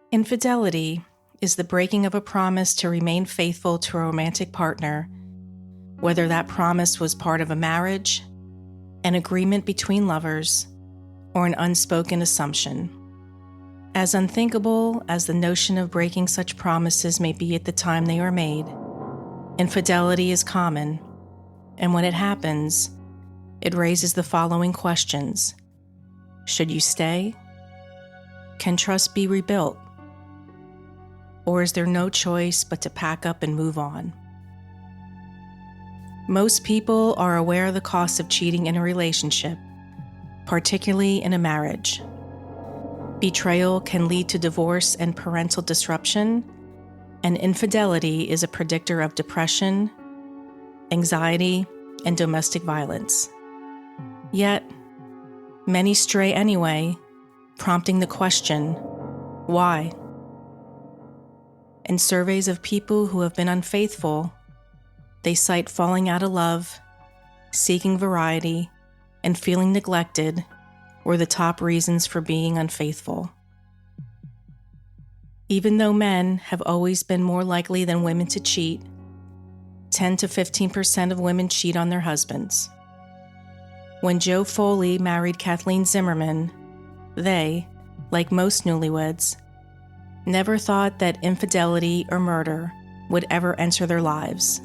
Infidelity is the breaking of a promise to remain faithful to a romantic partner, whether that promise was part of a marriage, an agreement between lovers, or an unspoken assumption. As unthinkable as the notion of breaking such promises may be at the time they are made, infidelity is common, and when it happens, it raises the following questions. Should you stay? Can trust be rebuilt? Or is there no choice but to pack up and move on? Most people are aware of the cost of cheating in a relationship, particularly in a marriage. Betrayal can lead to divorce and parental disruption, and infidelity is a predictor of depression, anxiety, and domestic violence. Yet, many stray anyway, prompting the question, why? In surveys of people who have been unfaithful, they cite falling out of love, seeking variety, and feeling neglected were the top reasons for being unfaithful. Even though men have always been more likely than women to cheat, 10 to 15% of women cheat on their husbands. When Joe Foley married Kathleen Zimmerman, they, like most newlyweds, never thought that infidelity or murder would ever enter their lives.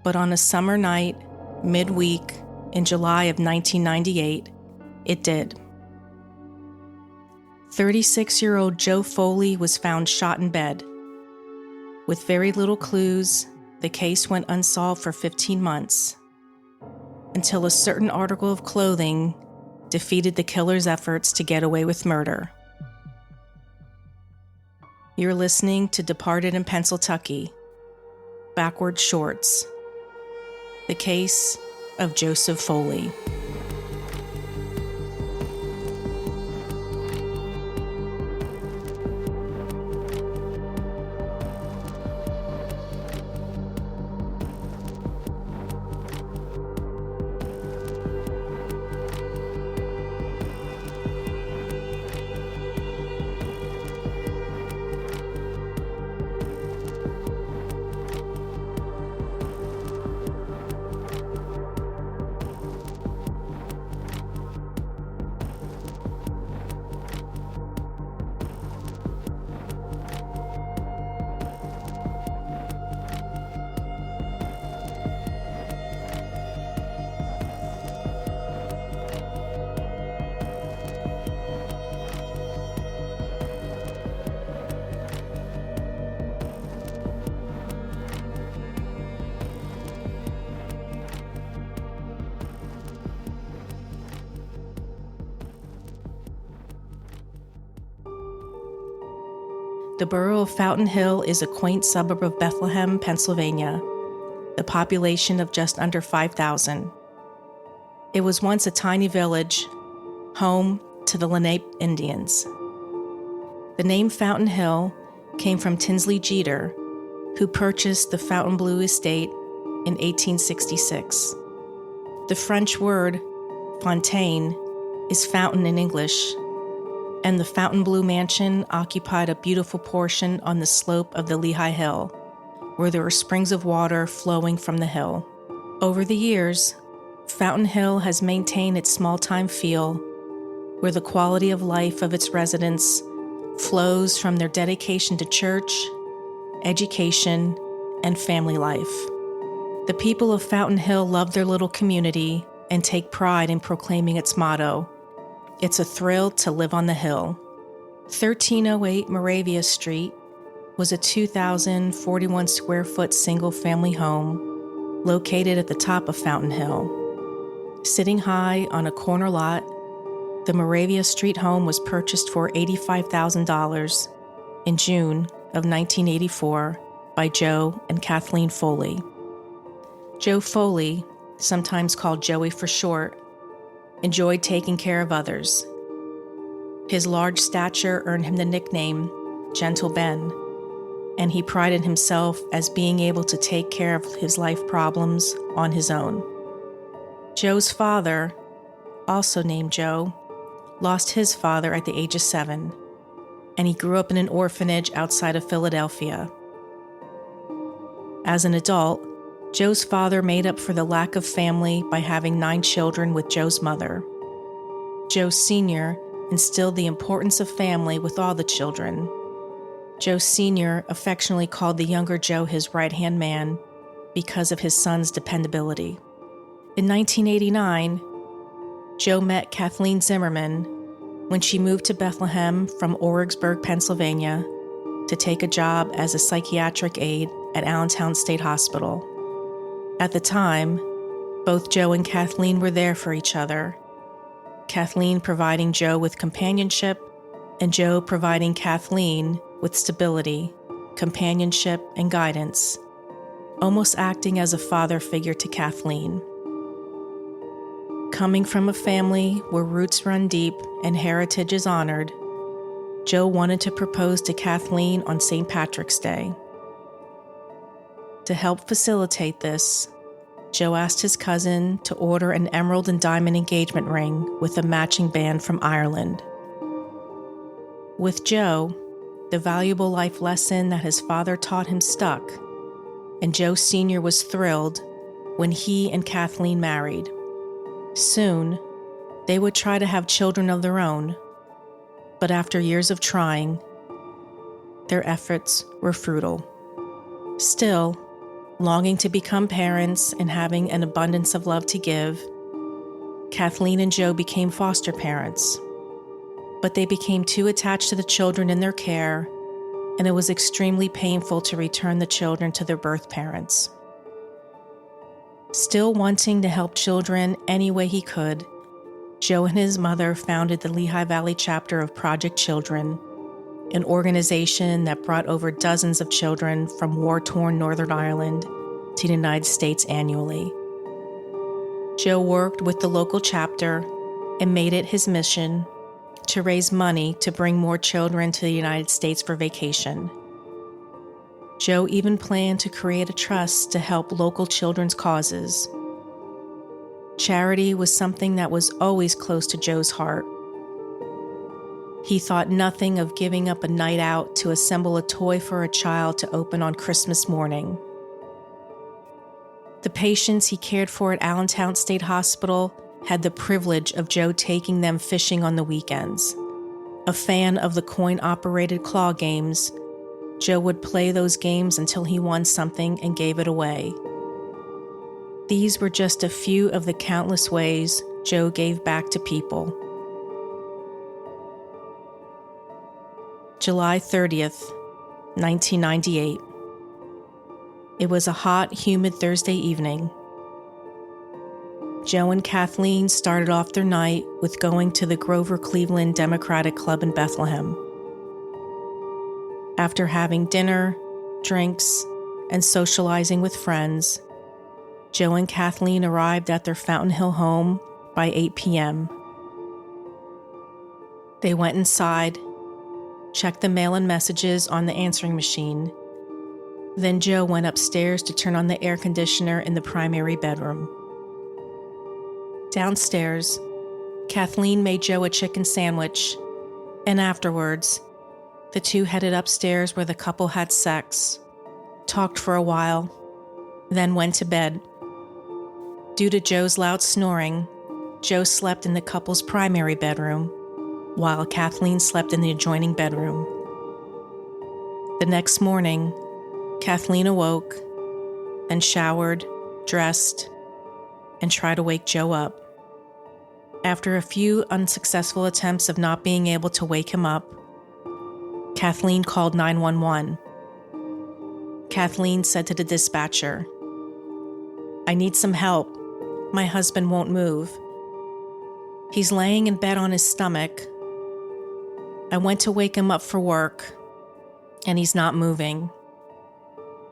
But on a summer night, midweek, in July of 1998, it did. 36-year-old Joe Foley was found shot in bed. With very little clues, the case went unsolved for 15 months, until a certain article of clothing defeated the killer's efforts to get away with murder. You're listening to Departed in Pennsyltucky, Backward Shorts, the case of Joseph Foley. The borough of Fountain Hill is a quaint suburb of Bethlehem, Pennsylvania, the population of just under 5,000. It was once a tiny village, home to the Lenape Indians. The name Fountain Hill came from Tinsley Jeter, who purchased the Fontainebleau estate in 1866. The French word fontaine is fountain in English, and the Fontainebleau mansion occupied a beautiful portion on the slope of the Lehigh Hill, where there were springs of water flowing from the hill. Over the years, Fountain Hill has maintained its small-time feel, where the quality of life of its residents flows from their dedication to church, education, and family life. The people of Fountain Hill love their little community and take pride in proclaiming its motto, "It's a thrill to live on the hill." 1308 Moravia Street was a 2,041 square foot single-family home located at the top of Fountain Hill. Sitting high on a corner lot, the Moravia Street home was purchased for $85,000 in June of 1984 by Joe and Kathleen Foley. Joe Foley, sometimes called Joey for short, enjoyed taking care of others. His large stature earned him the nickname Gentle Ben, and he prided himself as being able to take care of his life problems on his own. Joe's father, also named Joe, lost his father at the age of 7, and he grew up in an orphanage outside of Philadelphia. As an adult, Joe's father made up for the lack of family by having 9 children with Joe's mother. Joe Sr. instilled the importance of family with all the children. Joe Sr. affectionately called the younger Joe his right-hand man because of his son's dependability. In 1989, Joe met Kathleen Zimmerman when she moved to Bethlehem from Origsburg, Pennsylvania, to take a job as a psychiatric aide at Allentown State Hospital. At the time, both Joe and Kathleen were there for each other, Kathleen providing Joe with companionship, and Joe providing Kathleen with stability, companionship, and guidance, almost acting as a father figure to Kathleen. Coming from a family where roots run deep and heritage is honored, Joe wanted to propose to Kathleen on St. Patrick's Day. To help facilitate this, Joe asked his cousin to order an emerald and diamond engagement ring with a matching band from Ireland. With Joe, the valuable life lesson that his father taught him stuck, and Joe Sr. was thrilled when he and Kathleen married. Soon, they would try to have children of their own, but after years of trying, their efforts were futile. Still, longing to become parents and having an abundance of love to give, Kathleen and Joe became foster parents. But they became too attached to the children in their care, and it was extremely painful to return the children to their birth parents. Still wanting to help children any way he could, Joe and his mother founded the Lehigh Valley chapter of Project Children, an organization that brought over dozens of children from war-torn Northern Ireland to the United States annually. Joe worked with the local chapter and made it his mission to raise money to bring more children to the United States for vacation. Joe even planned to create a trust to help local children's causes. Charity was something that was always close to Joe's heart. He thought nothing of giving up a night out to assemble a toy for a child to open on Christmas morning. The patients he cared for at Allentown State Hospital had the privilege of Joe taking them fishing on the weekends. A fan of the coin-operated claw games, Joe would play those games until he won something and gave it away. These were just a few of the countless ways Joe gave back to people. July 30th, 1998. It was a hot, humid Thursday evening. Joe and Kathleen started off their night with going to the Grover Cleveland Democratic Club in Bethlehem. After having dinner, drinks, and socializing with friends, Joe and Kathleen arrived at their Fountain Hill home by 8 p.m. They went inside, checked the mail and messages on the answering machine. Then Joe went upstairs to turn on the air conditioner in the primary bedroom. Downstairs, Kathleen made Joe a chicken sandwich, and afterwards, the two headed upstairs where the couple had sex, talked for a while, then went to bed. Due to Joe's loud snoring, Joe slept in the couple's primary bedroom, while Kathleen slept in the adjoining bedroom. The next morning, Kathleen awoke, then showered, dressed, and tried to wake Joe up. After a few unsuccessful attempts of not being able to wake him up, Kathleen called 911. Kathleen said to the dispatcher, "I need some help. My husband won't move. He's laying in bed on his stomach. I went to wake him up for work, and he's not moving."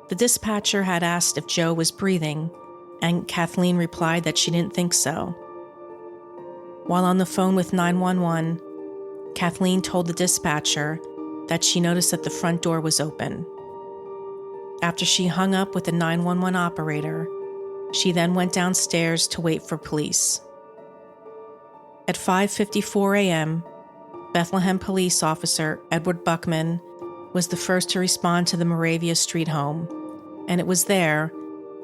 The dispatcher had asked if Joe was breathing, and Kathleen replied that she didn't think so. While on the phone with 911, Kathleen told the dispatcher that she noticed that the front door was open. After she hung up with the 911 operator, she then went downstairs to wait for police. At 5:54 a.m., Bethlehem police officer Edward Buckman was the first to respond to the Moravia Street home, and it was there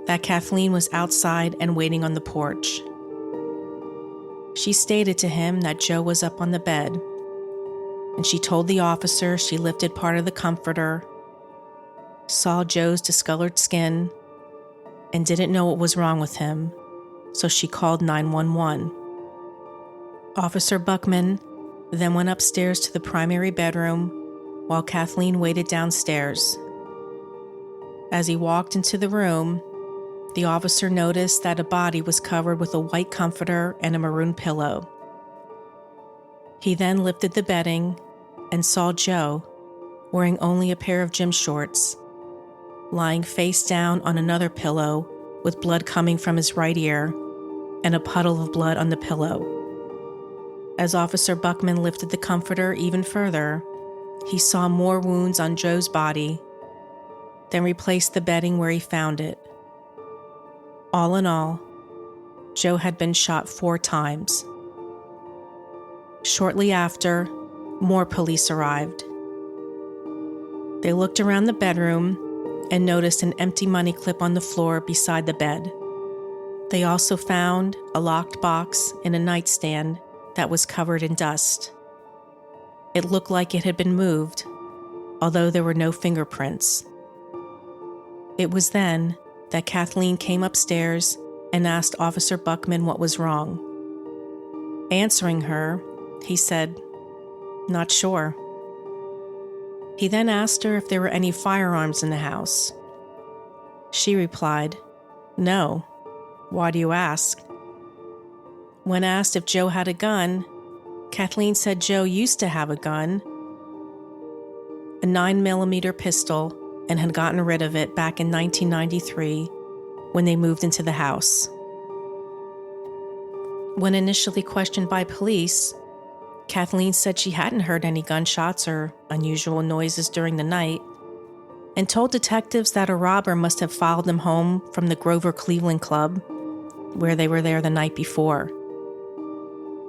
that Kathleen was outside and waiting on the porch. She stated to him that Joe was up on the bed, and she told the officer she lifted part of the comforter, saw Joe's discolored skin, and didn't know what was wrong with him, so she called 911. Officer Buckman then went upstairs to the primary bedroom while Kathleen waited downstairs. As he walked into the room, the officer noticed that a body was covered with a white comforter and a maroon pillow. He then lifted the bedding and saw Joe, wearing only a pair of gym shorts, lying face down on another pillow with blood coming from his right ear and a puddle of blood on the pillow. As Officer Buckman lifted the comforter even further, he saw more wounds on Joe's body, then replaced the bedding where he found it. All in all, Joe had been shot 4 times. Shortly after, more police arrived. They looked around the bedroom and noticed an empty money clip on the floor beside the bed. They also found a locked box in a nightstand that was covered in dust. It looked like it had been moved, although there were no fingerprints. It was then that Kathleen came upstairs and asked Officer Buckman what was wrong. Answering her, he said, "Not sure." He then asked her if there were any firearms in the house. She replied, "No. Why do you ask?" When asked if Joe had a gun, Kathleen said Joe used to have a gun, a 9mm pistol, and had gotten rid of it back in 1993 when they moved into the house. When initially questioned by police, Kathleen said she hadn't heard any gunshots or unusual noises during the night, and told detectives that a robber must have followed them home from the Grover Cleveland Club, where they were there the night before.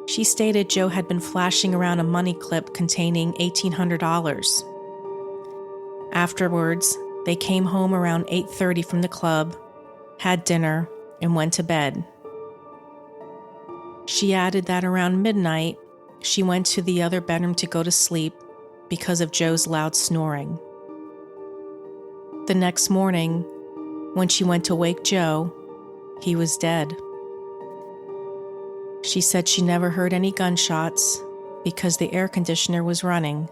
She stated Joe had been flashing around a money clip containing $1,800. Afterwards, they came home around 8:30 from the club, had dinner, and went to bed. She added that around midnight, she went to the other bedroom to go to sleep because of Joe's loud snoring. The next morning, when she went to wake Joe, he was dead. She said she never heard any gunshots because the air conditioner was running.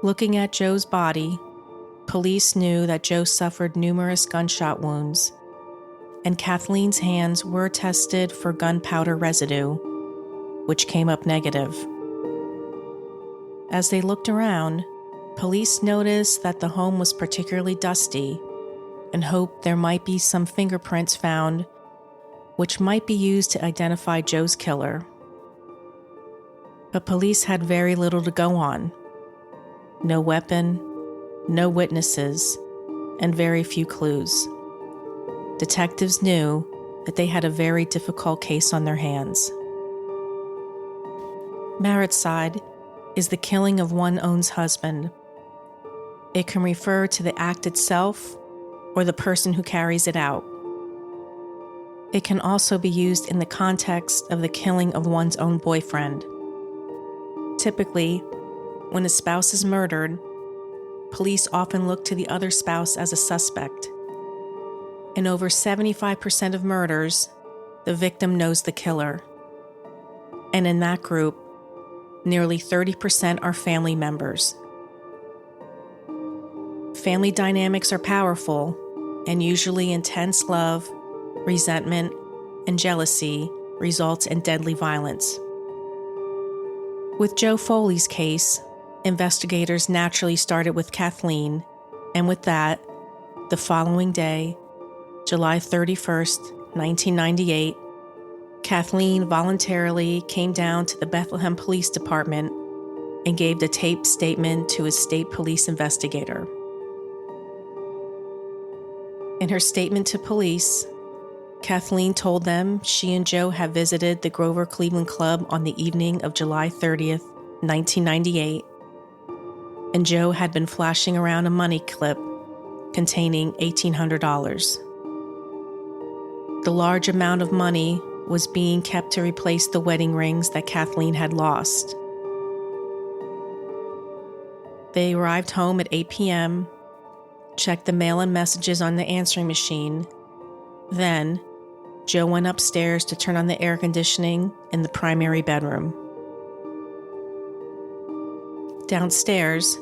Looking at Joe's body, police knew that Joe suffered numerous gunshot wounds, and Kathleen's hands were tested for gunpowder residue, which came up negative. As they looked around, police noticed that the home was particularly dusty and hoped there might be some fingerprints found which might be used to identify Joe's killer. But police had very little to go on. No weapon, no witnesses, and very few clues. Detectives knew that they had a very difficult case on their hands. Maricide is the killing of one's own husband. It can refer to the act itself or the person who carries it out. It can also be used in the context of the killing of one's own boyfriend. Typically, when a spouse is murdered, police often look to the other spouse as a suspect. In over 75% of murders, the victim knows the killer. And in that group, nearly 30% are family members. Family dynamics are powerful, and usually intense love, resentment, and jealousy results in deadly violence. With Joe Foley's case, investigators naturally started with Kathleen, and with that, the following day, July 31st, 1998, Kathleen voluntarily came down to the Bethlehem Police Department and gave the taped statement to a state police investigator. In her statement to police, Kathleen told them she and Joe had visited the Grover Cleveland Club on the evening of July 30th, 1998, and Joe had been flashing around a money clip containing $1,800. The large amount of money was being kept to replace the wedding rings that Kathleen had lost. They arrived home at 8 p.m., checked the mail and messages on the answering machine. Then, Joe went upstairs to turn on the air conditioning in the primary bedroom. Downstairs,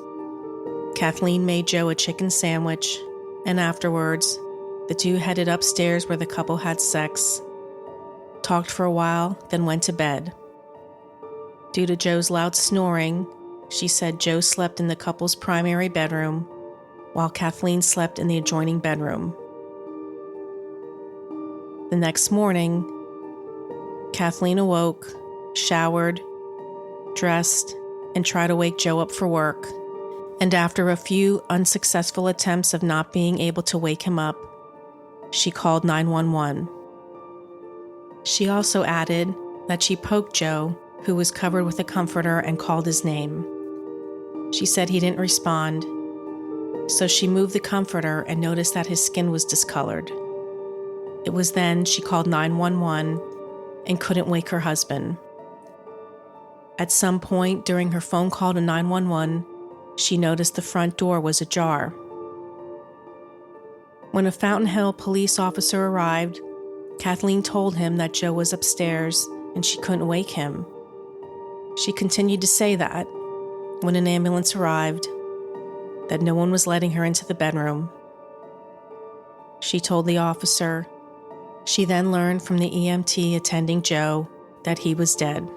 Kathleen made Joe a chicken sandwich, and afterwards, the two headed upstairs where the couple had sex, talked for a while, then went to bed. Due to Joe's loud snoring, she said Joe slept in the couple's primary bedroom, while Kathleen slept in the adjoining bedroom. The next morning, Kathleen awoke, showered, dressed, and tried to wake Joe up for work. And after a few unsuccessful attempts of not being able to wake him up, she called 911. She also added that she poked Joe, who was covered with a comforter, and called his name. She said he didn't respond, so she moved the comforter and noticed that his skin was discolored. It was then she called 911 and couldn't wake her husband. At some point during her phone call to 911, she noticed the front door was ajar. When a Fountain Hill police officer arrived, Kathleen told him that Joe was upstairs and she couldn't wake him. She continued to say that, when an ambulance arrived, that no one was letting her into the bedroom. She told the officer. She then learned from the EMT attending Joe that he was dead.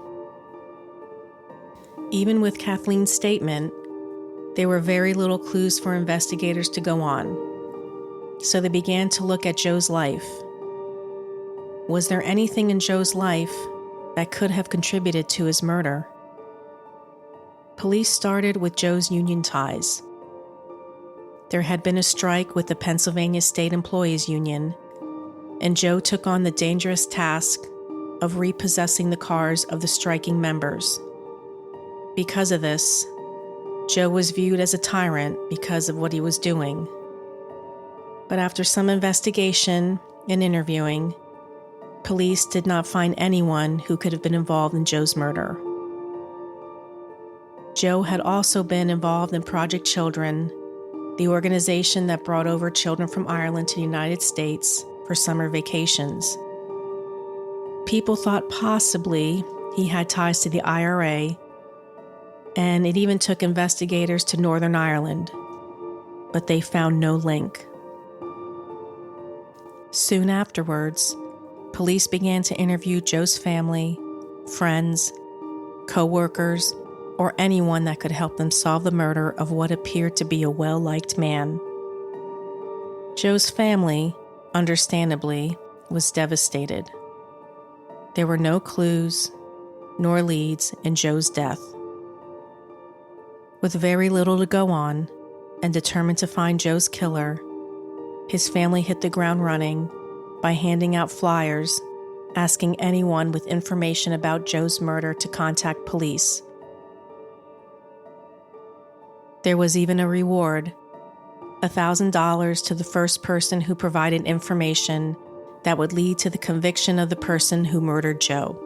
Even with Kathleen's statement, there were very little clues for investigators to go on, so they began to look at Joe's life. Was there anything in Joe's life that could have contributed to his murder? Police started with Joe's union ties. There had been a strike with the Pennsylvania State Employees Union, and Joe took on the dangerous task of repossessing the cars of the striking members. Because of this, Joe was viewed as a tyrant because of what he was doing. But after some investigation and interviewing, police did not find anyone who could have been involved in Joe's murder. Joe had also been involved in Project Children, the organization that brought over children from Ireland to the United States for summer vacations. People thought possibly he had ties to the IRA, and it even took investigators to Northern Ireland, but they found no link. Soon afterwards, police began to interview Joe's family, friends, co-workers, or anyone that could help them solve the murder of what appeared to be a well-liked man. Joe's family, understandably, was devastated. There were no clues nor leads in Joe's death. With very little to go on and determined to find Joe's killer, his family hit the ground running by handing out flyers asking anyone with information about Joe's murder to contact police. There was even a reward, $1,000 to the first person who provided information that would lead to the conviction of the person who murdered Joe.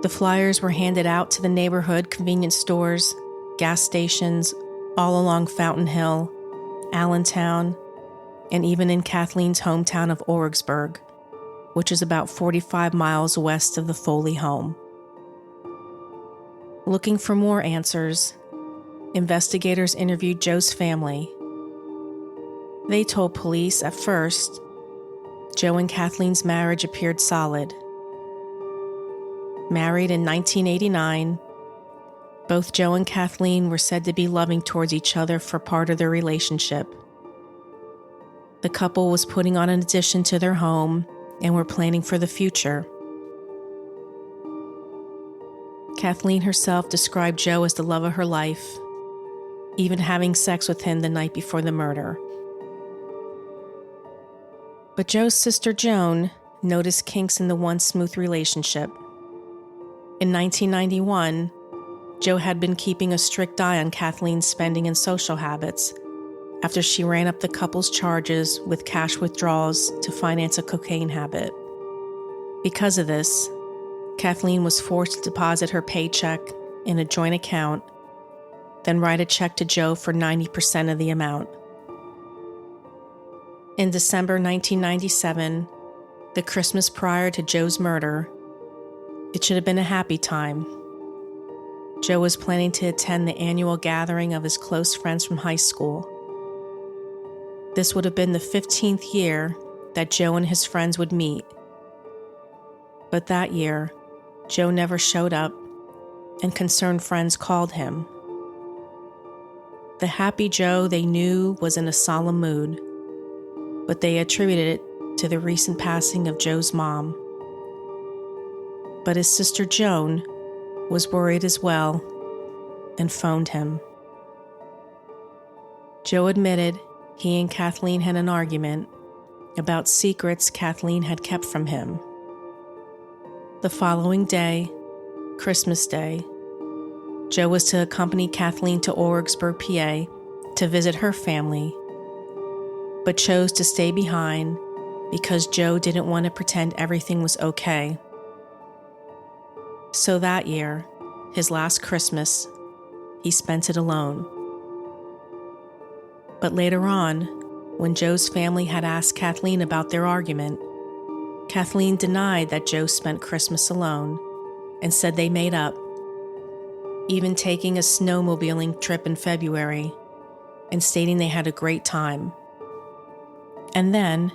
The flyers were handed out to the neighborhood convenience stores, gas stations, all along Fountain Hill, Allentown, and even in Kathleen's hometown of Origsburg, which is about 45 miles west of the Foley home. Looking for more answers, investigators interviewed Joe's family. They told police at first Joe and Kathleen's marriage appeared solid. Married in 1989, both Joe and Kathleen were said to be loving towards each other for part of their relationship. The couple was putting on an addition to their home and were planning for the future. Kathleen herself described Joe as the love of her life, even having sex with him the night before the murder. But Joe's sister Joan noticed kinks in the once smooth relationship. In 1991, Joe had been keeping a strict eye on Kathleen's spending and social habits after she ran up the couple's charges with cash withdrawals to finance a cocaine habit. Because of this, Kathleen was forced to deposit her paycheck in a joint account, then write a check to Joe for 90% of the amount. In December 1997, the Christmas prior to Joe's murder, it should have been a happy time. Joe was planning to attend the annual gathering of his close friends from high school. This would have been the 15th year that Joe and his friends would meet. But that year, Joe never showed up, and concerned friends called him. The happy Joe they knew was in a solemn mood, but they attributed it to the recent passing of Joe's mom. But his sister Joan was worried as well and phoned him. Joe admitted he and Kathleen had an argument about secrets Kathleen had kept from him. The following day, Christmas Day, Joe was to accompany Kathleen to Origsburg, PA, to visit her family, but chose to stay behind because Joe didn't want to pretend everything was okay. So that year, his last Christmas, he spent it alone. But later on, when Joe's family had asked Kathleen about their argument, Kathleen denied that Joe spent Christmas alone and said they made up, even taking a snowmobiling trip in February and stating they had a great time. And then,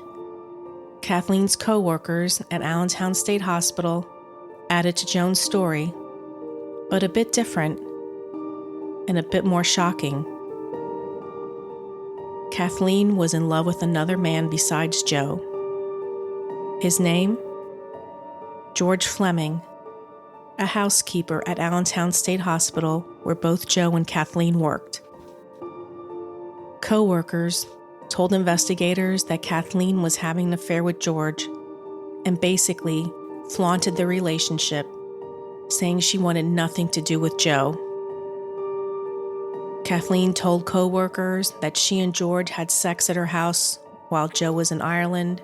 Kathleen's co-workers at Allentown State Hospital added to Joan's story, but a bit different and a bit more shocking. Kathleen was in love with another man besides Joe. His name? George Fleming, a housekeeper at Allentown State Hospital where both Joe and Kathleen worked. Co-workers told investigators that Kathleen was having an affair with George and basically flaunted the relationship, saying she wanted nothing to do with Joe. Kathleen told co-workers that she and George had sex at her house while Joe was in Ireland,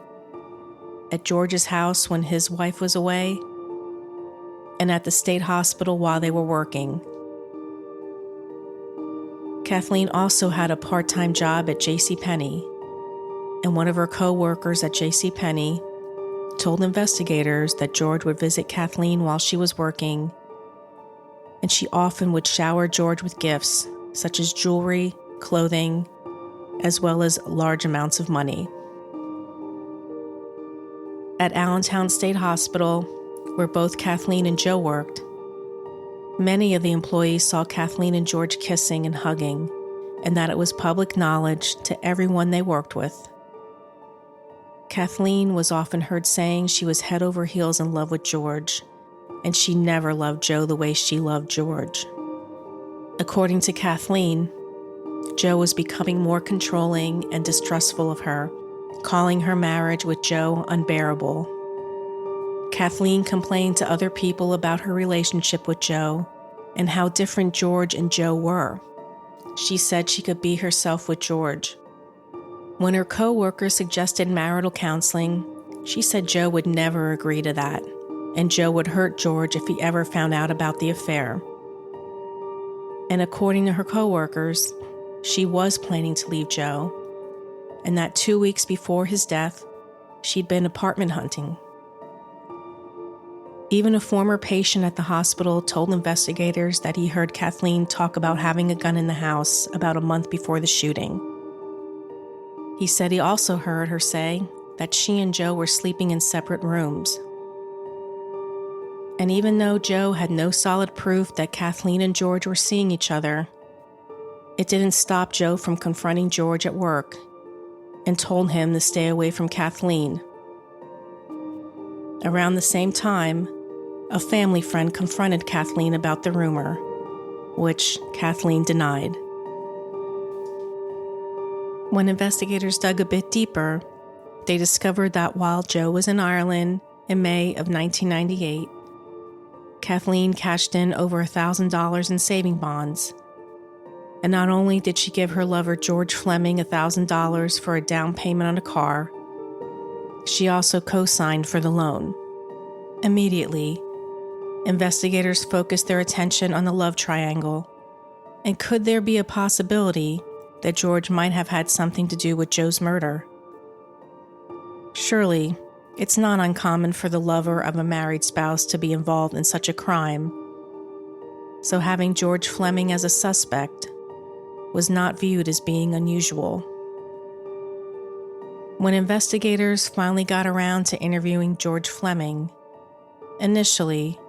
at George's house when his wife was away, and at the state hospital while they were working. Kathleen also had a part-time job at JCPenney, and one of her co-workers at JCPenney told investigators that George would visit Kathleen while she was working, and she often would shower George with gifts such as jewelry, clothing, as well as large amounts of money. At Allentown State Hospital, where both Kathleen and Joe worked, many of the employees saw Kathleen and George kissing and hugging, and that it was public knowledge to everyone they worked with. Kathleen was often heard saying she was head over heels in love with George, and she never loved Joe the way she loved George. According to Kathleen, Joe was becoming more controlling and distrustful of her, calling her marriage with Joe unbearable. Kathleen complained to other people about her relationship with Joe and how different George and Joe were. She said she could be herself with George. When her co-worker suggested marital counseling, she said Joe would never agree to that, and Joe would hurt George if he ever found out about the affair. And according to her co-workers, she was planning to leave Joe, and that 2 weeks before his death, she'd been apartment hunting. Even a former patient at the hospital told investigators that he heard Kathleen talk about having a gun in the house about a month before the shooting. He said he also heard her say that she and Joe were sleeping in separate rooms. And even though Joe had no solid proof that Kathleen and George were seeing each other, it didn't stop Joe from confronting George at work and told him to stay away from Kathleen. Around the same time, a family friend confronted Kathleen about the rumor, which Kathleen denied. When investigators dug a bit deeper, they discovered that while Joe was in Ireland in May of 1998, Kathleen cashed in over $1,000 in saving bonds. And not only did she give her lover George Fleming $1,000 for a down payment on a car, she also co-signed for the loan. Immediately, investigators focused their attention on the love triangle. And could there be a possibility that George might have had something to do with Joe's murder? Surely, it's not uncommon for the lover of a married spouse to be involved in such a crime. So having George Fleming as a suspect was not viewed as being unusual. When investigators finally got around to interviewing George Fleming, initially,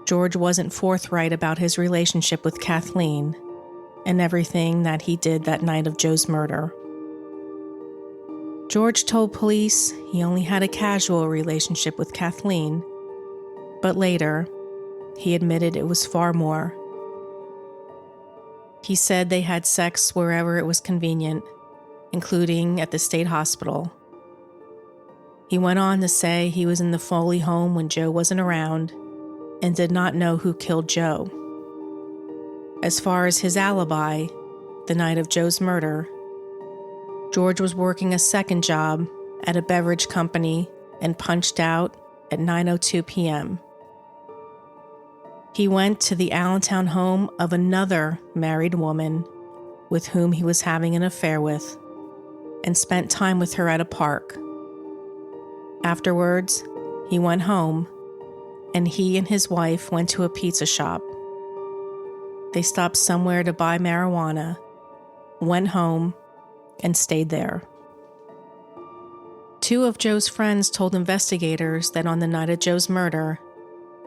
George wasn't forthright about his relationship with Kathleen and everything that he did that night of Joe's murder. George told police he only had a casual relationship with Kathleen, but later, he admitted it was far more. He said they had sex wherever it was convenient, including at the state hospital. He went on to say he was in the Foley home when Joe wasn't around and did not know who killed Joe. As far as his alibi, the night of Joe's murder, George was working a second job at a beverage company and punched out at 9:02 p.m. He went to the Allentown home of another married woman with whom he was having an affair with and spent time with her at a park. Afterwards, he went home and he and his wife went to a pizza shop. They stopped somewhere to buy marijuana, went home, and stayed there. Two of Joe's friends told investigators that on the night of Joe's murder,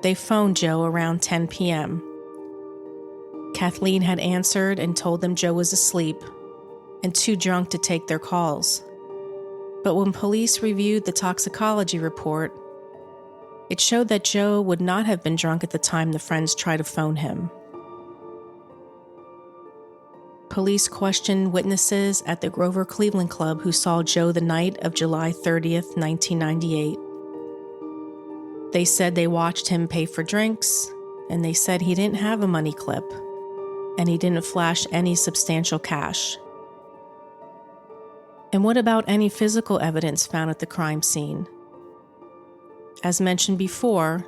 they phoned Joe around 10 p.m. Kathleen had answered and told them Joe was asleep and too drunk to take their calls. But when police reviewed the toxicology report, it showed that Joe would not have been drunk at the time the friends tried to phone him. Police questioned witnesses at the Grover Cleveland Club who saw Joe the night of July 30th, 1998. They said they watched him pay for drinks, and they said he didn't have a money clip, and he didn't flash any substantial cash. And what about any physical evidence found at the crime scene? As mentioned before,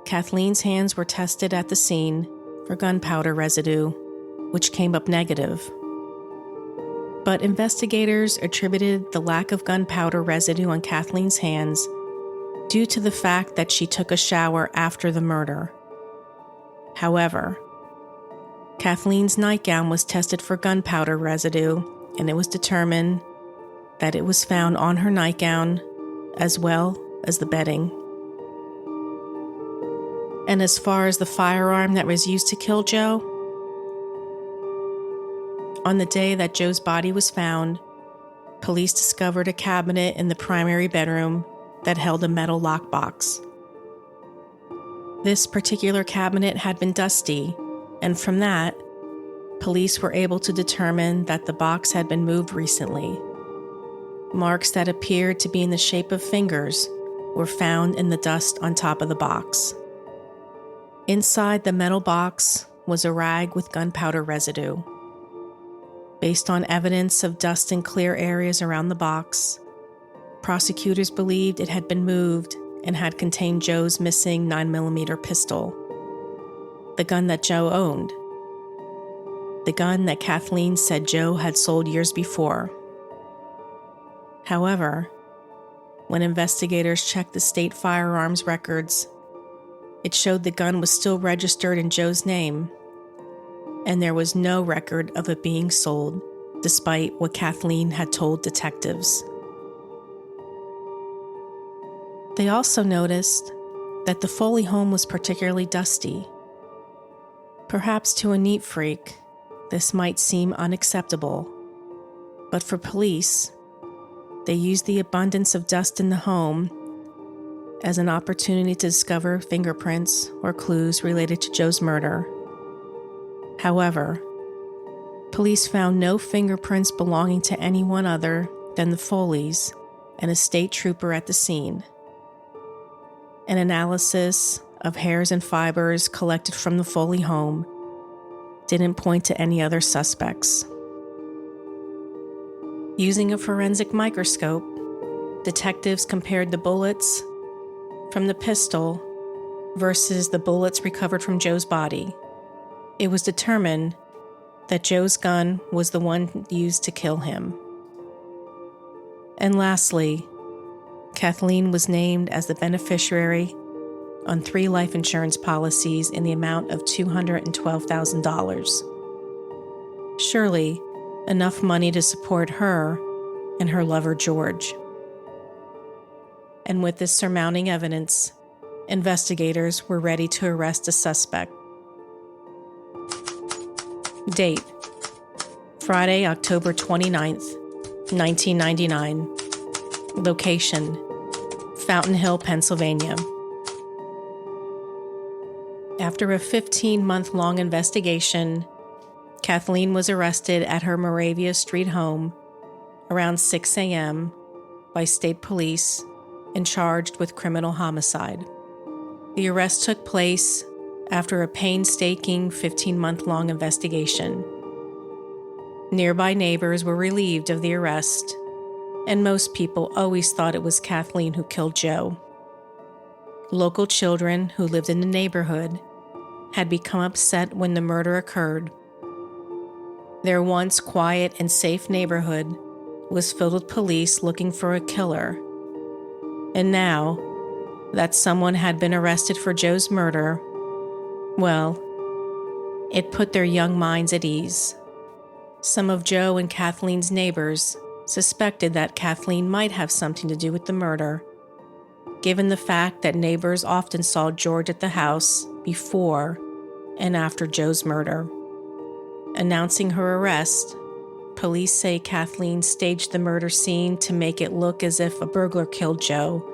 Kathleen's hands were tested at the scene for gunpowder residue, which came up negative. But investigators attributed the lack of gunpowder residue on Kathleen's hands due to the fact that she took a shower after the murder. However, Kathleen's nightgown was tested for gunpowder residue, and it was determined that it was found on her nightgown as well as the bedding. And as far as the firearm that was used to kill Joe, on the day that Joe's body was found, police discovered a cabinet in the primary bedroom that held a metal lockbox. This particular cabinet had been dusty, and from that, police were able to determine that the box had been moved recently. Marks that appeared to be in the shape of fingers were found in the dust on top of the box. Inside the metal box was a rag with gunpowder residue. Based on evidence of dust in clear areas around the box, prosecutors believed it had been moved and had contained Joe's missing 9mm pistol, the gun that Joe owned, the gun that Kathleen said Joe had sold years before. However, when investigators checked the state firearms records, it showed the gun was still registered in Joe's name, and there was no record of it being sold, despite what Kathleen had told detectives. They also noticed that the Foley home was particularly dusty. Perhaps to a neat freak, this might seem unacceptable, but for police, they used the abundance of dust in the home as an opportunity to discover fingerprints or clues related to Joe's murder. However, police found no fingerprints belonging to anyone other than the Foleys, and a state trooper at the scene. An analysis of hairs and fibers collected from the Foley home didn't point to any other suspects. Using a forensic microscope, detectives compared the bullets from the pistol versus the bullets recovered from Joe's body. It was determined that Joe's gun was the one used to kill him. And lastly, Kathleen was named as the beneficiary on 3 life insurance policies in the amount of $212,000. Surely, enough money to support her and her lover George. And with this surmounting evidence, investigators were ready to arrest a suspect. Date: Friday, October 29th, 1999. Location: Fountain Hill, Pennsylvania. After a 15-month-long investigation, Kathleen was arrested at her Moravia Street home around 6 a.m. by state police and charged with criminal homicide. The arrest took place after a painstaking 15-month-long investigation. Nearby neighbors were relieved of the arrest, and most people always thought it was Kathleen who killed Joe. Local children who lived in the neighborhood had become upset when the murder occurred. Their once quiet and safe neighborhood was filled with police looking for a killer. And now that someone had been arrested for Joe's murder, well, it put their young minds at ease. Some of Joe and Kathleen's neighbors suspected that Kathleen might have something to do with the murder, given the fact that neighbors often saw George at the house before and after Joe's murder. Announcing her arrest, police say Kathleen staged the murder scene to make it look as if a burglar killed Joe.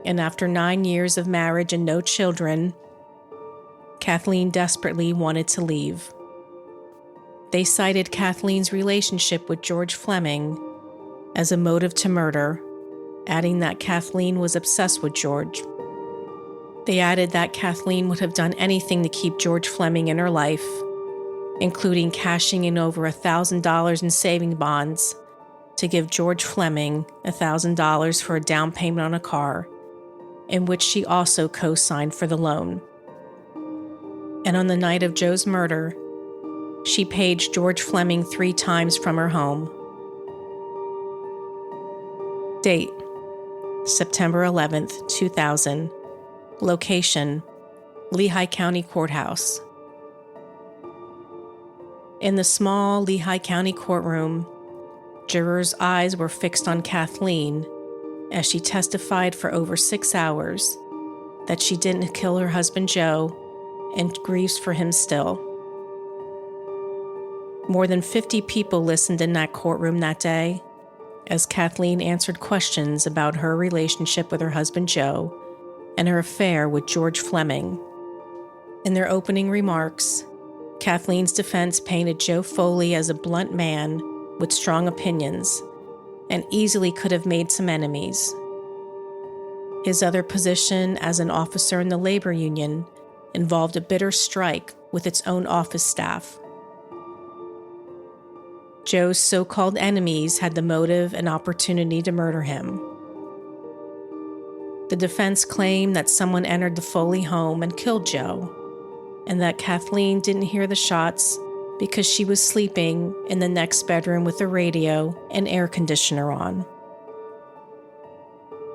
And after 9 years of marriage and no children, Kathleen desperately wanted to leave. They cited Kathleen's relationship with George Fleming as a motive to murder, adding that Kathleen was obsessed with George. They added that Kathleen would have done anything to keep George Fleming in her life, including cashing in over $1,000 in saving bonds to give George Fleming $1,000 for a down payment on a car, in which she also co-signed for the loan. And on the night of Joe's murder, she paged George Fleming 3 times from her home. Date: September 11th, 2000. Location: Lehigh County Courthouse. In the small Lehigh County courtroom, jurors' eyes were fixed on Kathleen as she testified for over 6 hours that she didn't kill her husband Joe and grieves for him still. More than 50 people listened in that courtroom that day as Kathleen answered questions about her relationship with her husband Joe and her affair with George Fleming. In their opening remarks, Kathleen's defense painted Joe Foley as a blunt man with strong opinions and easily could have made some enemies. His other position as an officer in the labor union involved a bitter strike with its own office staff. Joe's so-called enemies had the motive and opportunity to murder him. The defense claimed that someone entered the Foley home and killed Joe, and that Kathleen didn't hear the shots because she was sleeping in the next bedroom with the radio and air conditioner on.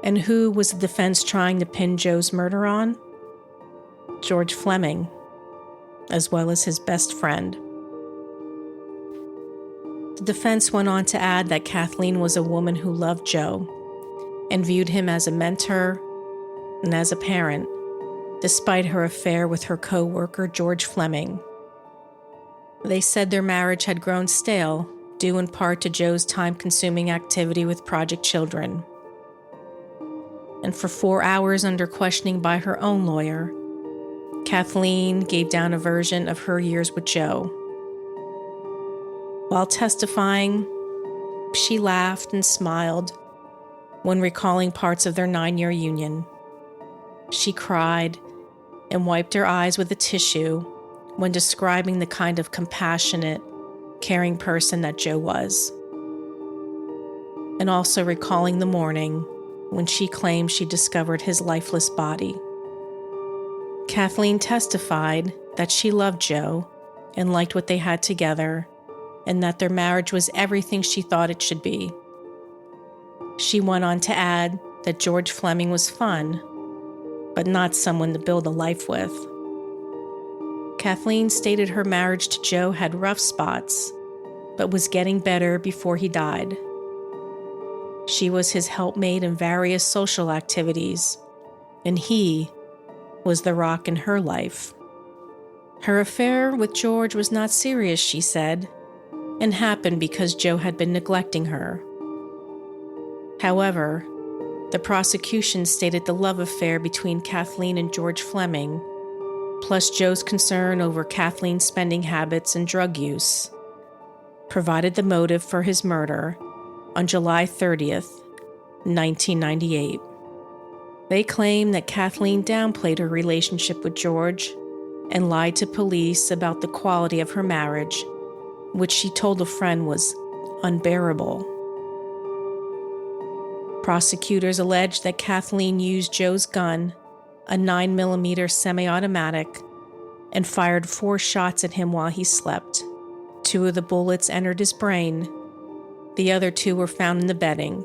And who was the defense trying to pin Joe's murder on? George Fleming, as well as his best friend. The defense went on to add that Kathleen was a woman who loved Joe and viewed him as a mentor and as a parent, despite her affair with her co-worker George Fleming. They said their marriage had grown stale, due in part to Joe's time-consuming activity with Project Children. And for 4 hours under questioning by her own lawyer, Kathleen gave down a version of her years with Joe. While testifying, she laughed and smiled when recalling parts of their 9-year union. She cried and wiped her eyes with a tissue when describing the kind of compassionate, caring person that Joe was, and also recalling the morning when she claimed she discovered his lifeless body. Kathleen testified that she loved Joe and liked what they had together, and that their marriage was everything she thought it should be. She went on to add that George Fleming was fun, but not someone to build a life with. Kathleen stated her marriage to Joe had rough spots, but was getting better before he died. She was his helpmate in various social activities, and he was the rock in her life. Her affair with George was not serious, she said, and happened because Joe had been neglecting her. However, the prosecution stated the love affair between Kathleen and George Fleming, plus Joe's concern over Kathleen's spending habits and drug use, provided the motive for his murder on July 30th, 1998. They claim that Kathleen downplayed her relationship with George and lied to police about the quality of her marriage, which she told a friend was unbearable. Prosecutors alleged that Kathleen used Joe's gun, a 9mm semi-automatic, and fired 4 shots at him while he slept. 2 of the bullets entered his brain. The other 2 were found in the bedding.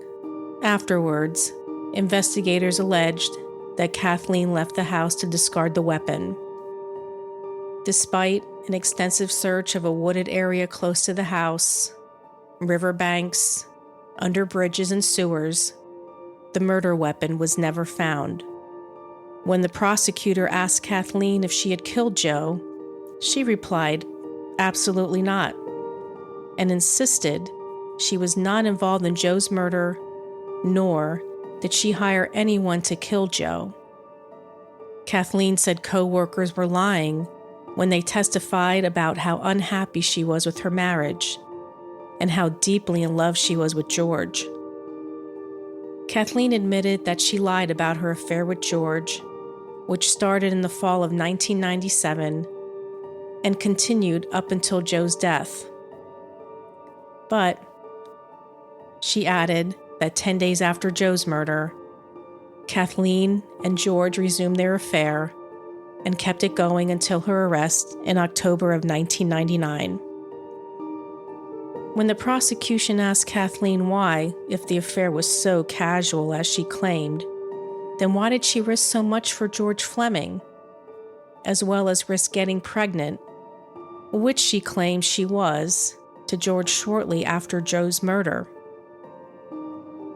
Afterwards, investigators alleged that Kathleen left the house to discard the weapon. Despite an extensive search of a wooded area close to the house, riverbanks, under bridges and sewers, the murder weapon was never found. When the prosecutor asked Kathleen if she had killed Joe, she replied, "Absolutely not," and insisted she was not involved in Joe's murder, nor did she hire anyone to kill Joe. Kathleen said co-workers were lying when they testified about how unhappy she was with her marriage and how deeply in love she was with George. Kathleen admitted that she lied about her affair with George, which started in the fall of 1997 and continued up until Joe's death. But she added that 10 days after Joe's murder, Kathleen and George resumed their affair and kept it going until her arrest in October of 1999. When the prosecution asked Kathleen why, if the affair was so casual as she claimed, then why did she risk so much for George Fleming, as well as risk getting pregnant, which she claimed she was, to George shortly after Joe's murder?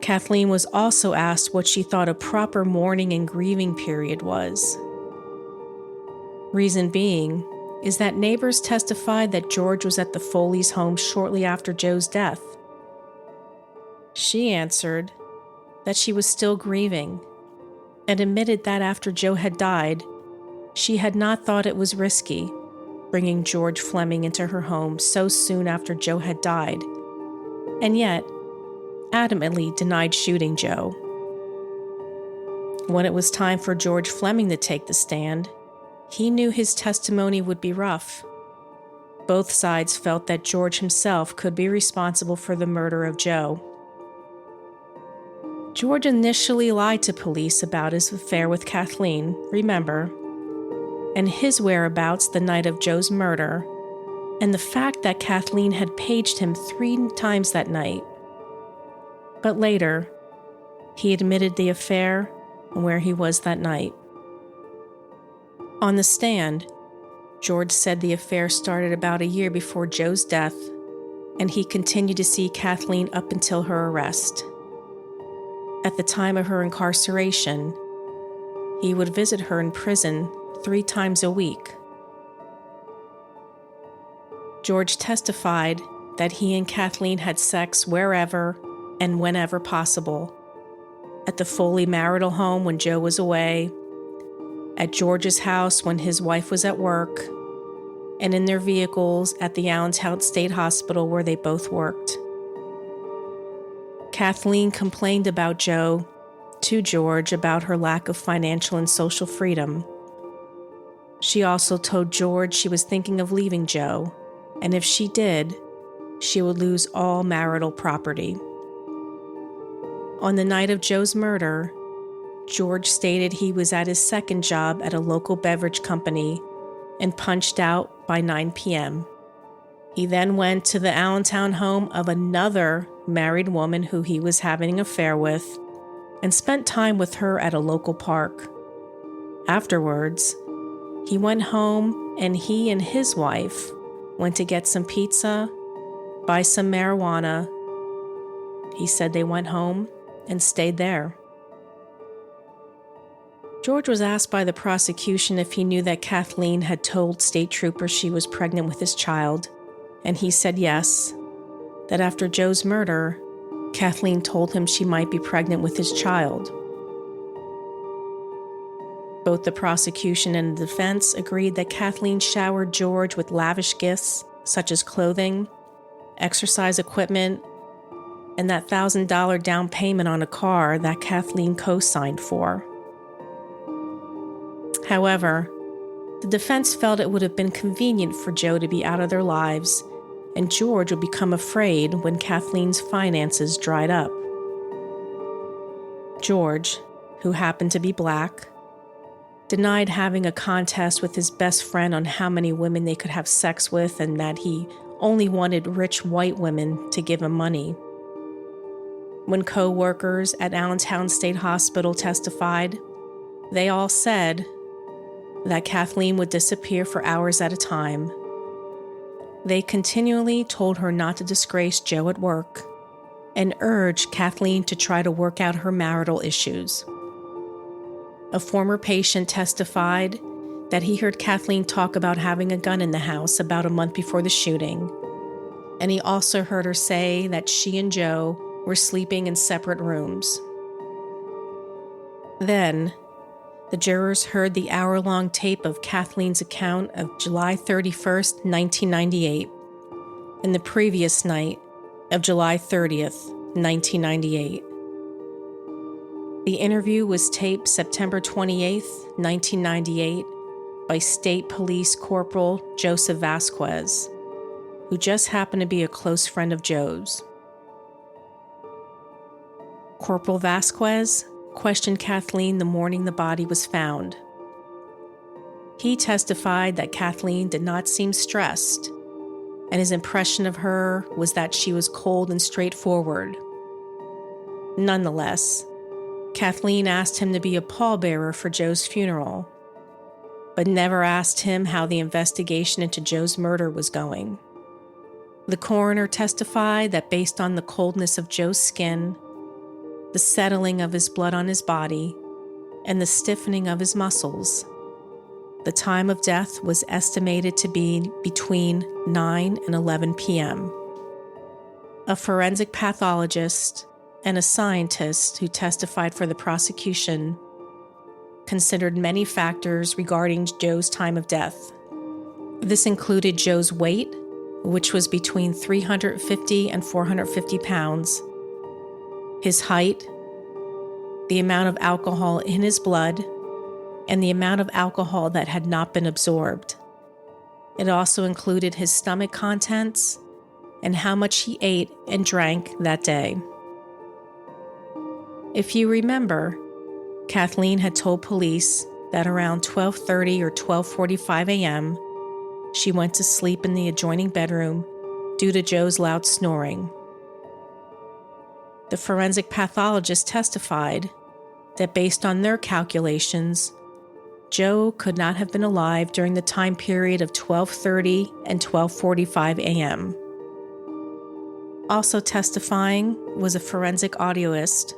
Kathleen was also asked what she thought a proper mourning and grieving period was. Reason being is that neighbors testified that George was at the Foley's home shortly after Joe's death. She answered that she was still grieving and admitted that after Joe had died, she had not thought it was risky bringing George Fleming into her home so soon after Joe had died, and yet adamantly denied shooting Joe. When it was time for George Fleming to take the stand, he knew his testimony would be rough. Both sides felt that George himself could be responsible for the murder of Joe. George initially lied to police about his affair with Kathleen, remember, and his whereabouts the night of Joe's murder, and the fact that Kathleen had paged him 3 times that night. But later, he admitted the affair and where he was that night. On the stand, George said the affair started about a year before Joe's death, and he continued to see Kathleen up until her arrest. At the time of her incarceration, he would visit her in prison 3 times a week. George testified that he and Kathleen had sex wherever and whenever possible, at the Foley marital home when Joe was away, at George's house when his wife was at work, and in their vehicles at the Allentown State Hospital where they both worked. Kathleen complained about Joe to George about her lack of financial and social freedom. She also told George she was thinking of leaving Joe, and if she did, she would lose all marital property. On the night of Joe's murder, George stated he was at his second job at a local beverage company and punched out by 9 p.m. He then went to the Allentown home of another married woman who he was having an affair with and spent time with her at a local park. Afterwards, he went home and he and his wife went to get some pizza, buy some marijuana. He said they went home and stayed there. George was asked by the prosecution if he knew that Kathleen had told state troopers she was pregnant with his child, and he said yes, that after Joe's murder, Kathleen told him she might be pregnant with his child. Both the prosecution and the defense agreed that Kathleen showered George with lavish gifts such as clothing, exercise equipment, and that $1,000 down payment on a car that Kathleen co-signed for. However, the defense felt it would have been convenient for Joe to be out of their lives, and George would become afraid when Kathleen's finances dried up. George, who happened to be black, denied having a contest with his best friend on how many women they could have sex with and that he only wanted rich white women to give him money. When co-workers at Allentown State Hospital testified, they all said that Kathleen would disappear for hours at a time. They continually told her not to disgrace Joe at work and urged Kathleen to try to work out her marital issues. A former patient testified that he heard Kathleen talk about having a gun in the house about a month before the shooting, and he also heard her say that she and Joe were sleeping in separate rooms. Then, the jurors heard the hour-long tape of Kathleen's account of July 31st, 1998, and the previous night of July 30th, 1998. The interview was taped September 28, 1998, by State Police Corporal Joseph Vasquez, who just happened to be a close friend of Joe's. Corporal Vasquez questioned Kathleen the morning the body was found. He testified that Kathleen did not seem stressed, and his impression of her was that she was cold and straightforward. Nonetheless, Kathleen asked him to be a pallbearer for Joe's funeral, but never asked him how the investigation into Joe's murder was going. The coroner testified that based on the coldness of Joe's skin, the settling of his blood on his body, and the stiffening of his muscles, the time of death was estimated to be between 9 and 11 p.m. A forensic pathologist and a scientist who testified for the prosecution considered many factors regarding Joe's time of death. This included Joe's weight, which was between 350 and 450 pounds, his height, the amount of alcohol in his blood, and the amount of alcohol that had not been absorbed. It also included his stomach contents and how much he ate and drank that day. If you remember, Kathleen had told police that around 12:30 or 12:45 a.m., she went to sleep in the adjoining bedroom due to Joe's loud snoring. The forensic pathologist testified that based on their calculations, Joe could not have been alive during the time period of 12:30 and 12:45 a.m. Also testifying was a forensic audioist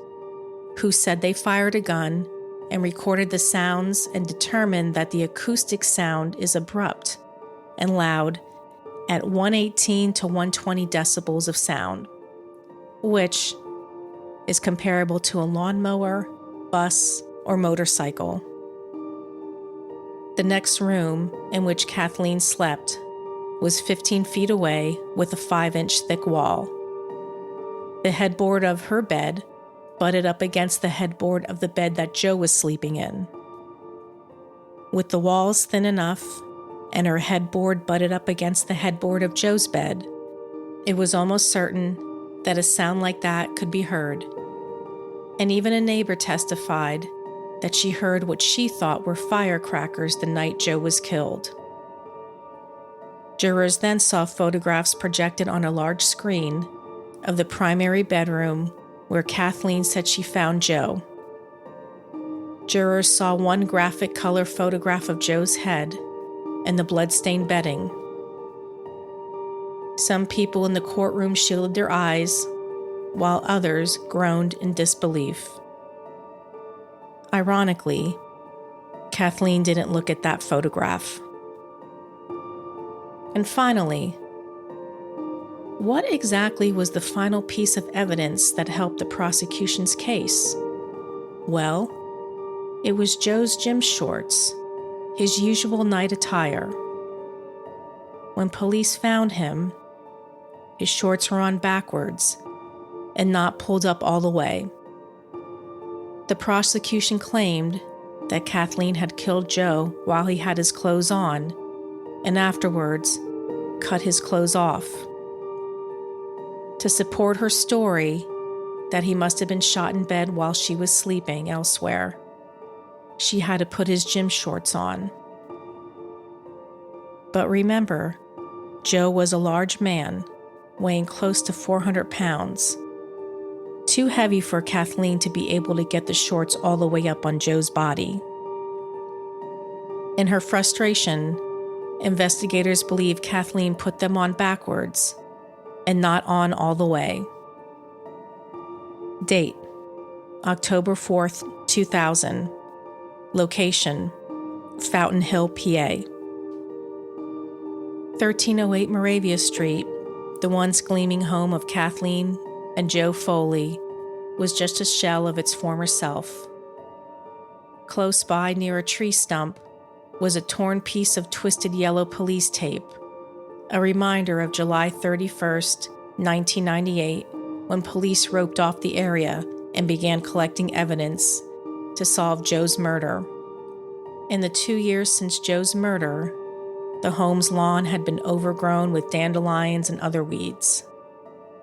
who said they fired a gun and recorded the sounds and determined that the acoustic sound is abrupt and loud at 118 to 120 decibels of sound, which is comparable to a lawnmower, bus, or motorcycle. The next room in which Kathleen slept was 15 feet away with a 5-inch thick wall. The headboard of her bed butted up against the headboard of the bed that Joe was sleeping in. With the walls thin enough and her headboard butted up against the headboard of Joe's bed, it was almost certain that a sound like that could be heard. And even a neighbor testified that she heard what she thought were firecrackers the night Joe was killed. Jurors then saw photographs projected on a large screen of the primary bedroom where Kathleen said she found Joe. Jurors saw one graphic color photograph of Joe's head and the bloodstained bedding. Some people in the courtroom shielded their eyes, while others groaned in disbelief. Ironically, Kathleen didn't look at that photograph. And finally, what exactly was the final piece of evidence that helped the prosecution's case? Well, it was Joe's gym shorts, his usual night attire. When police found him, his shorts were on backwards and not pulled up all the way. The prosecution claimed that Kathleen had killed Joe while he had his clothes on, and afterwards cut his clothes off. To support her story that he must have been shot in bed while she was sleeping elsewhere, she had to put his gym shorts on. But remember, Joe was a large man, weighing close to 400 pounds. Too heavy for Kathleen to be able to get the shorts all the way up on Joe's body. In her frustration, investigators believe Kathleen put them on backwards and not on all the way. Date: October 4th, 2000. Location: Fountain Hill, PA. 1308 Moravia Street, the once gleaming home of Kathleen and Joe Foley, was just a shell of its former self. Close by, near a tree stump, was a torn piece of twisted yellow police tape, a reminder of July 31st, 1998, when police roped off the area and began collecting evidence to solve Joe's murder. In the 2 years since Joe's murder, the home's lawn had been overgrown with dandelions and other weeds.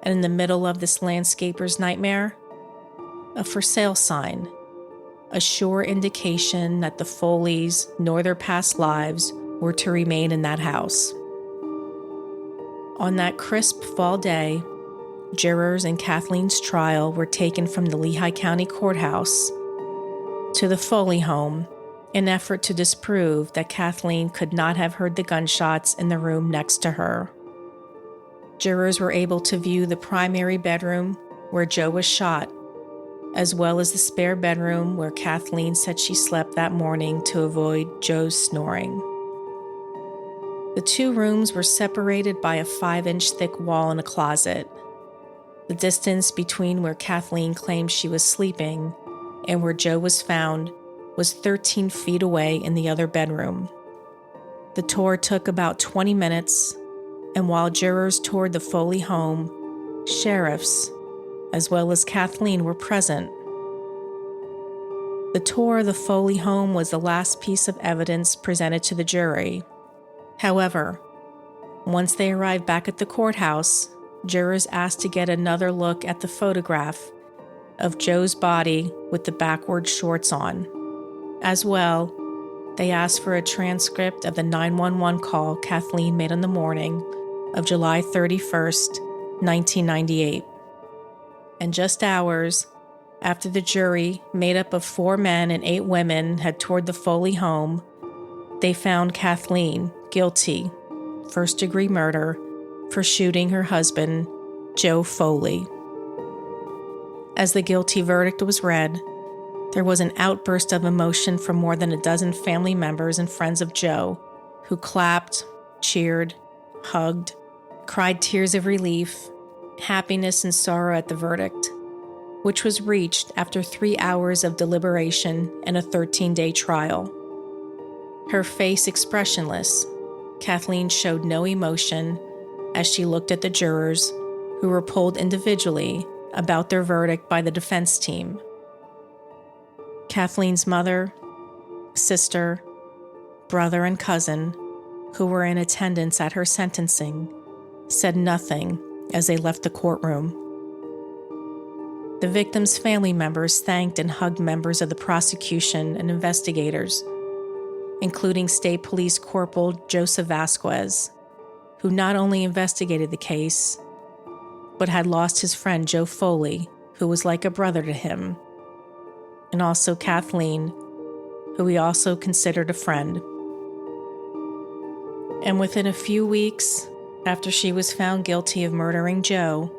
And in the middle of this landscaper's nightmare, a for sale sign, a sure indication that the Foleys nor their past lives were to remain in that house. On that crisp fall day, jurors in Kathleen's trial were taken from the Lehigh County Courthouse to the Foley home in effort to disprove that Kathleen could not have heard the gunshots in the room next to her. Jurors were able to view the primary bedroom where Joe was shot, as well as the spare bedroom where Kathleen said she slept that morning to avoid Joe's snoring. The two rooms were separated by a 5-inch thick wall and a closet. The distance between where Kathleen claimed she was sleeping and where Joe was found was 13 feet away in the other bedroom. The tour took about 20 minutes, and while jurors toured the Foley home, sheriffs, as well as Kathleen, were present. The tour of the Foley home was the last piece of evidence presented to the jury. However, once they arrived back at the courthouse, jurors asked to get another look at the photograph of Joe's body with the backward shorts on. As well, they asked for a transcript of the 911 call Kathleen made on the morning of July 31st, 1998. And just hours after the jury, made up of 4 men and 8 women, had toured the Foley home, they found Kathleen guilty, first-degree murder, for shooting her husband, Joe Foley. As the guilty verdict was read, there was an outburst of emotion from more than a dozen family members and friends of Joe, who clapped, cheered, hugged, cried tears of relief, happiness and sorrow at the verdict, which was reached after 3 hours of deliberation and a 13-day trial. Her face expressionless, Kathleen showed no emotion as she looked at the jurors, who were polled individually about their verdict by the defense team. Kathleen's mother, sister, brother, and cousin, who were in attendance at her sentencing, said nothing as they left the courtroom. The victims' family members thanked and hugged members of the prosecution and investigators, including State Police Corporal Joseph Vasquez, who not only investigated the case, but had lost his friend Joe Foley, who was like a brother to him, and also Kathleen, who he also considered a friend. And within a few weeks, after she was found guilty of murdering Joe,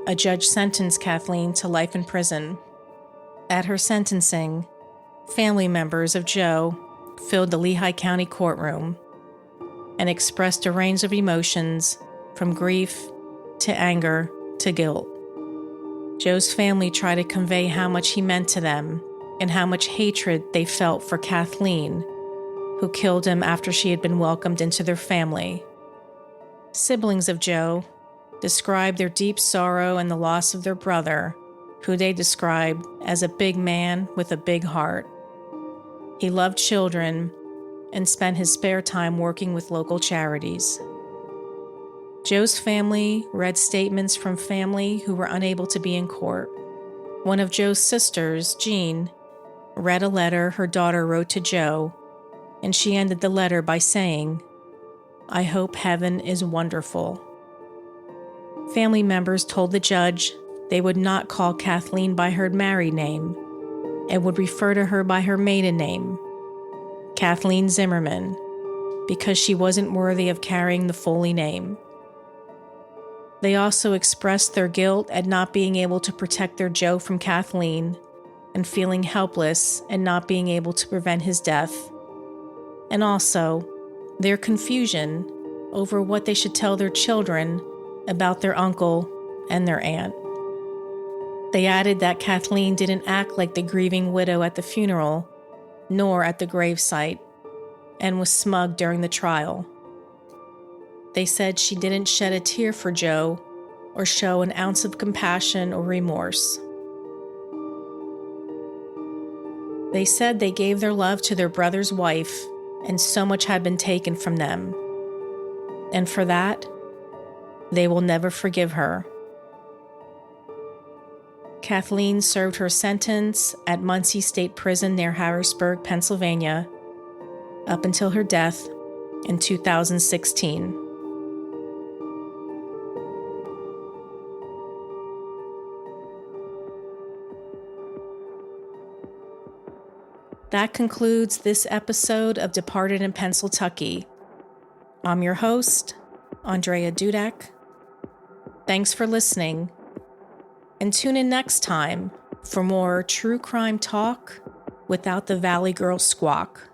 a judge sentenced Kathleen to life in prison. At her sentencing, family members of Joe filled the Lehigh County courtroom and expressed a range of emotions from grief to anger to guilt. Joe's family tried to convey how much he meant to them and how much hatred they felt for Kathleen, who killed him after she had been welcomed into their family. Siblings of Joe described their deep sorrow and the loss of their brother, who they described as a big man with a big heart. He loved children and spent his spare time working with local charities. Joe's family read statements from family who were unable to be in court. One of Joe's sisters, Jean, read a letter her daughter wrote to Joe, and she ended the letter by saying, "I hope heaven is wonderful." Family members told the judge they would not call Kathleen by her married name and would refer to her by her maiden name, Kathleen Zimmerman, because she wasn't worthy of carrying the Foley name. They also expressed their guilt at not being able to protect their Joe from Kathleen and feeling helpless and not being able to prevent his death, and also their confusion over what they should tell their children about their uncle and their aunt. They added that Kathleen didn't act like the grieving widow at the funeral, nor at the gravesite, and was smug during the trial. They said she didn't shed a tear for Joe or show an ounce of compassion or remorse. They said they gave their love to their brother's wife, and so much had been taken from them. And for that, they will never forgive her. Kathleen served her sentence at Muncie State Prison near Harrisburg, Pennsylvania, up until her death in 2016. That concludes this episode of Departed in Pennsyltucky. I'm your host, Andrea Dudek. Thanks for listening, and tune in next time for more true crime talk without the Valley Girl squawk.